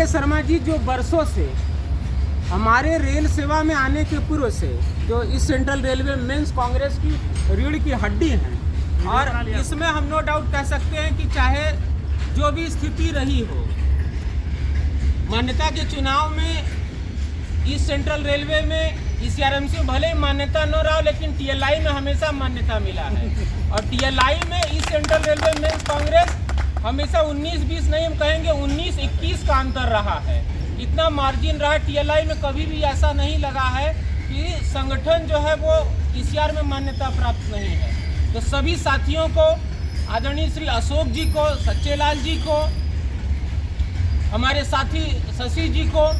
देखिए शर्मा जी, जो बरसों से हमारे रेल सेवा में आने के पूर्व से जो इस सेंट्रल रेलवे मेंस कांग्रेस की रीढ़ की हड्डी हैं, और इसमें हम नो डाउट कह सकते हैं कि चाहे जो भी स्थिति रही हो, मान्यता के चुनाव में इस सेंट्रल रेलवे में ECRMC में भले ही मान्यता न रहा, लेकिन TLI में हमेशा मान्यता मिला है। और TLI में इस सेंट्रल रेलवे मेंस कांग्रेस हमेशा 19-20 नहीं, हम कहेंगे 19-21 का अंतर रहा है। इतना मार्जिन रहा। TLI में कभी भी ऐसा नहीं लगा है कि संगठन जो है वो ECR में मान्यता प्राप्त नहीं है। तो सभी साथियों को, आदरणीय श्री अशोक जी को, सच्चे लाल जी को, हमारे साथी शशि जी को,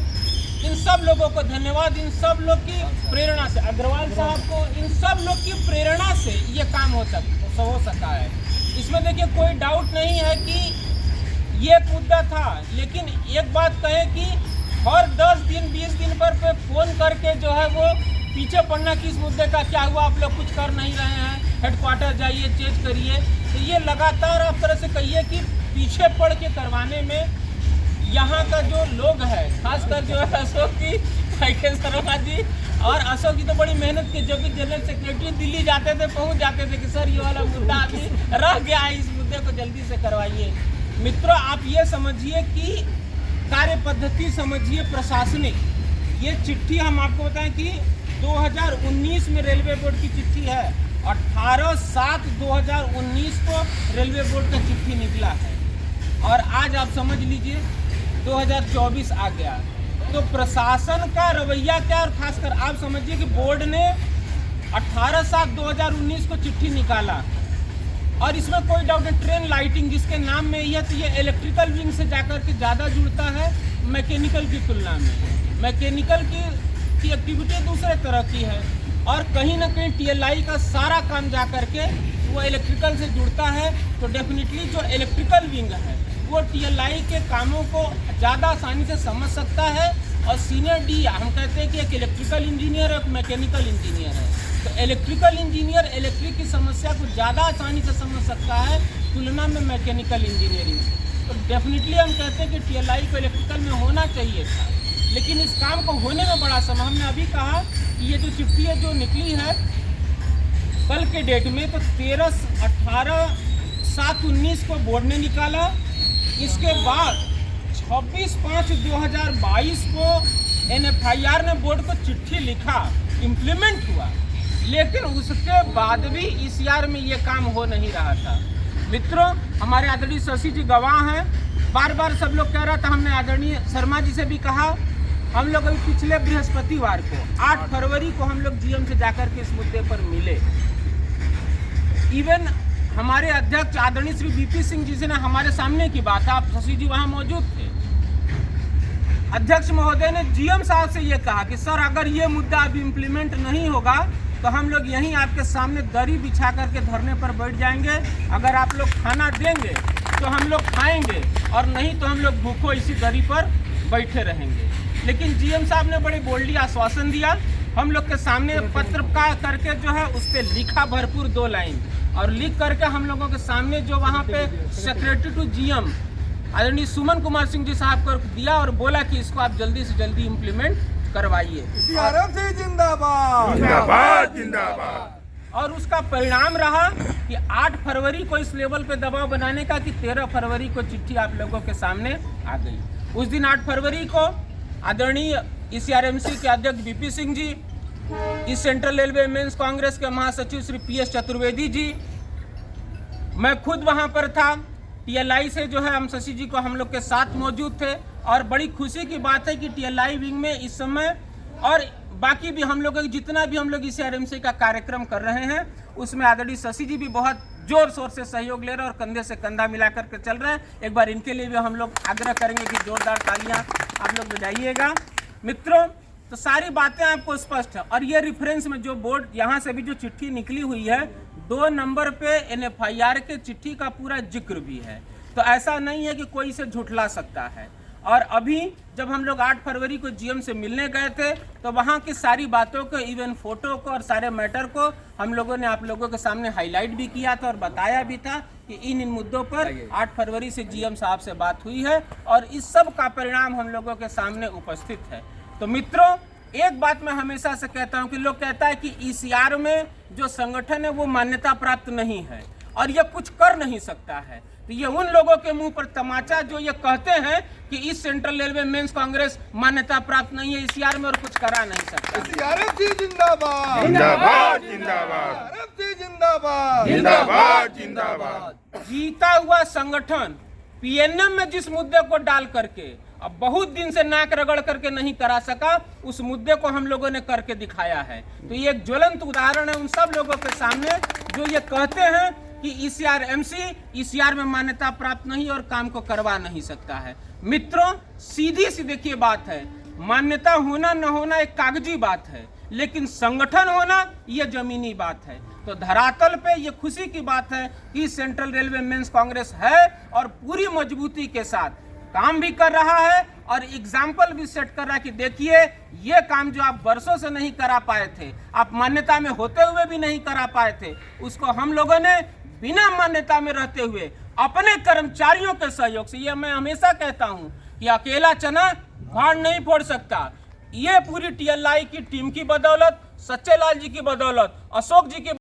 इन सब लोगों को धन्यवाद। इन सब लोग की प्रेरणा से, अग्रवाल साहब को, इन सब लोग की प्रेरणा से ये काम हो सका है। इसमें देखिए कोई डाउट नहीं है कि ये मुद्दा था, लेकिन एक बात कहें कि हर 10 दिन 20 दिन पर फोन करके जो है वो पीछे पड़ना कि इस मुद्दे का क्या हुआ, आप लोग कुछ कर नहीं रहे हैं, हेडक्वार्टर जाइए, चेंज करिए। तो ये लगातार आप तरह से कहिए कि पीछे पड़ के करवाने में यहाँ का जो लोग है, खासकर जो है अशोक जी, शर्मा जी और अशोक जी तो बड़ी मेहनत की। जब भी जनरल सेक्रेटरी दिल्ली जाते थे, पहुँच जाते थे कि सर ये वाला मुद्दा अभी रह गया है, इस मुद्दे को जल्दी से करवाइए। मित्रों, आप ये समझिए कि कार्य पद्धति समझिए प्रशासनिक। ये चिट्ठी हम आपको बताएं कि 2019 में रेलवे बोर्ड की चिट्ठी है, 18/7/2019 को रेलवे बोर्ड का चिट्ठी निकला है, और आज आप समझ लीजिए 2024 आ गया। तो प्रशासन का रवैया क्या, और खासकर आप समझिए कि बोर्ड ने 18/7/2019 को चिट्ठी निकाला, और इसमें कोई डाउट नहीं, ट्रेन लाइटिंग जिसके नाम में यह, तो ये इलेक्ट्रिकल विंग से जाकर के ज़्यादा जुड़ता है मैकेनिकल की तुलना में। मैकेनिकल की एक्टिविटी दूसरे तरह की है, और कहीं ना कहीं TLI का सारा काम जा करके वो इलेक्ट्रिकल से जुड़ता है। तो डेफिनेटली जो इलेक्ट्रिकल विंग है वो TLI के कामों को ज़्यादा आसानी से समझ सकता है। और सीनियर D, हम कहते हैं कि एक इलेक्ट्रिकल इंजीनियर और एक मैकेनिकल इंजीनियर है, तो इलेक्ट्रिकल इंजीनियर इलेक्ट्रिक की समस्या को ज़्यादा आसानी से समझ सकता है तुलना में मैकेनिकल इंजीनियरिंग। तो डेफिनेटली हम कहते हैं कि TLI को इलेक्ट्रिकल में होना चाहिए था, लेकिन इस काम को होने में बड़ा समय। हमने अभी कहा कि ये जो चिट्ठी है जो निकली है कल के डेट में, तो 18/7/19 को बोर्ड ने निकाला। इसके बाद 26/5/2022 को NFIR ने बोर्ड को चिट्ठी लिखा, इम्प्लीमेंट हुआ, लेकिन उसके बाद भी ECR में ये काम हो नहीं रहा था। मित्रों, हमारे आदरणीय शशि जी गवाह हैं, बार बार सब लोग कह रहा था। हमने आदरणीय शर्मा जी से भी कहा, हम लोग अभी पिछले बृहस्पतिवार को 8 फरवरी को हम लोग GM से जाकर के इस मुद्दे पर मिले। इवन हमारे अध्यक्ष आदरणीय श्री VP सिंह जी से ने हमारे सामने की बात है, आप शशि जी वहाँ मौजूद थे। अध्यक्ष महोदय ने GM साहब से ये कहा कि सर अगर ये मुद्दा अभी इम्प्लीमेंट नहीं होगा तो हम लोग यहीं आपके सामने दरी बिछा करके धरने पर बैठ जाएंगे। अगर आप लोग खाना देंगे तो हम लोग खाएंगे, और नहीं तो हम लोग भूखों इसी दरी पर बैठे रहेंगे। लेकिन GM साहब ने बड़े बोल्डली आश्वासन दिया, हम लोग के सामने पत्र का करके जो है उस पर लिखा भरपूर 2 लाइन, और लिख करके हम लोगों के सामने जो वहाँ पे सेक्रेटरी टू GM आदरणीय सुमन कुमार सिंह जी साहब को दिया, और बोला कि इसको आप जल्दी से जल्दी इम्प्लीमेंट करवाइए। जिंदाबाद जिंदाबाद जिंदाबाद। और उसका परिणाम रहा कि 8 फरवरी को इस लेवल पे दबाव बनाने का कि 13 फरवरी को चिट्ठी आप लोगों के सामने आ गई। उस दिन 8 फरवरी को आदरणीय ECRMC के अध्यक्ष VP सिंह जी, इस सेंट्रल रेलवे मेंस कांग्रेस के महासचिव श्री PS चतुर्वेदी जी, मैं खुद वहां पर था। TLI से जो है हम शशि जी को हम लोग के साथ मौजूद थे, और बड़ी खुशी की बात है कि TLI विंग में इस समय और बाकी भी हम लोग जितना भी हम लोग ECRMC का कार्यक्रम कर रहे हैं उसमें आदरणीय शशि जी भी बहुत जोर शोर से सहयोग ले रहे हैं और कंधे से कंधा मिला करके चल रहे हैं। एक बार इनके लिए भी हम लोग आग्रह करेंगे कि जोरदार तालियां आप लोग बजाइएगा। मित्रों, तो सारी बातें आपको स्पष्ट है, और ये रेफरेंस में जो बोर्ड यहाँ से भी जो चिट्ठी निकली हुई है 2 नंबर पे NFIR के चिट्ठी का पूरा जिक्र भी है। तो ऐसा नहीं है कि कोई इसे झुठला सकता है। और अभी जब हम लोग 8 फरवरी को GM से मिलने गए थे तो वहाँ की सारी बातों को, इवन फोटो को और सारे मैटर को हम लोगों ने आप लोगों के सामने हाईलाइट भी किया था और बताया भी था कि इन मुद्दों पर 8 फरवरी से जीएम साहब से बात हुई है और इस सब का परिणाम हम लोगों के सामने उपस्थित है। तो मित्रों, एक बात मैं हमेशा से कहता हूं कि लोग कहता है कि ईसीआर में जो संगठन है वो मान्यता प्राप्त नहीं है और ये कुछ कर नहीं सकता है। तो ये उन लोगों के मुंह पर तमाचा जो ये कहते हैं कि इस सेंट्रल रेलवे मेंस कांग्रेस मान्यता प्राप्त नहीं है ईसीआर में और कुछ करा नहीं सकता। सीआरएमसी जिंदाबाद जिंदाबाद जिंदाबाद सीआरएमसी जिंदाबाद जिंदाबाद जिंदाबाद। जीता हुआ संगठन पीएनएम में जिस मुद्दे को डाल करके अब बहुत दिन से नाक रगड़ करके नहीं करा सका, उस मुद्दे को हम लोगों ने करके दिखाया है। तो ये एक ज्वलंत उदाहरण है उन सब लोगों के सामने जो ये कहते हैं कि ईसीआर में मान्यता प्राप्त नहीं और काम को करवा नहीं सकता है। मित्रों, सीधी सी देखिए बात है, मान्यता होना न होना एक कागजी बात है, लेकिन संगठन होना यह जमीनी बात है। तो धरातल पे ये खुशी की बात है कि सेंट्रल रेलवे मेंस कांग्रेस है और पूरी मजबूती के साथ काम भी कर रहा है और एग्जाम्पल भी सेट कर रहा है कि देखिए ये काम जो आप वर्षों से नहीं करा पाए थे, आप मान्यता में होते हुए भी नहीं करा पाए थे, उसको हम लोगों ने बिना मान्यता में रहते हुए अपने कर्मचारियों के सहयोग से, ये मैं हमेशा कहता हूं कि अकेला चना भाड़ नहीं फोड़ सकता, ये पूरी टीएलआई की टीम की बदौलत, सच्चे लाल जी की बदौलत, अशोक जी की